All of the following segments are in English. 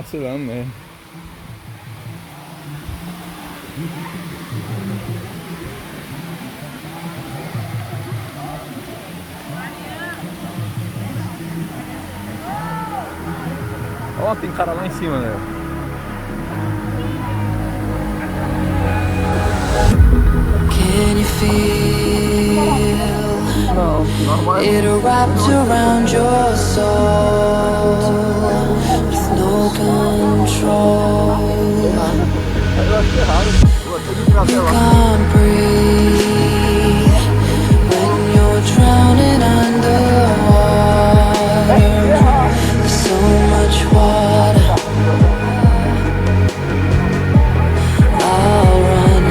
vacilando mesmo. Ó, tem cara lá em cima, né? Can you feel it wrapped around your soul with no control? You can't breathe when you're drowning underwater. There's so much water. I'll run,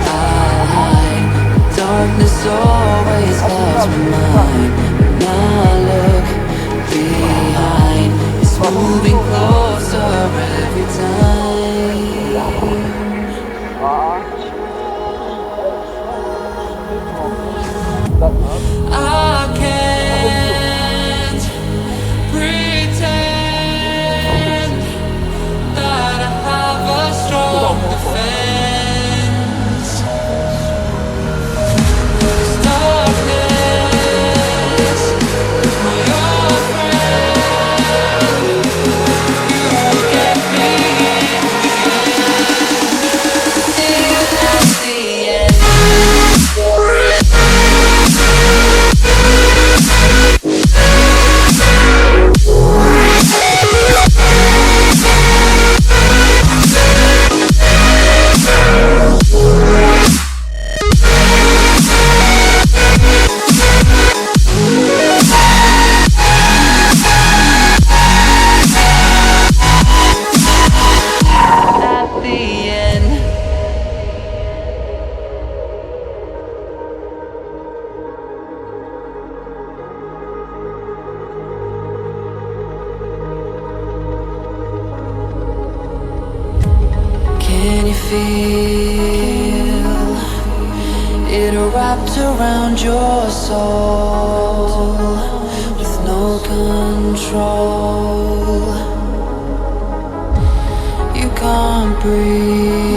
I'll hide. Darkness always clouds my mind. When I look behind, it's moving closer every time. I can't pretend that I have a strong defense. Darkness, my old friend, you get me till that's the end. At the end. Can you feel it wrapped around your soul with no control? You can't breathe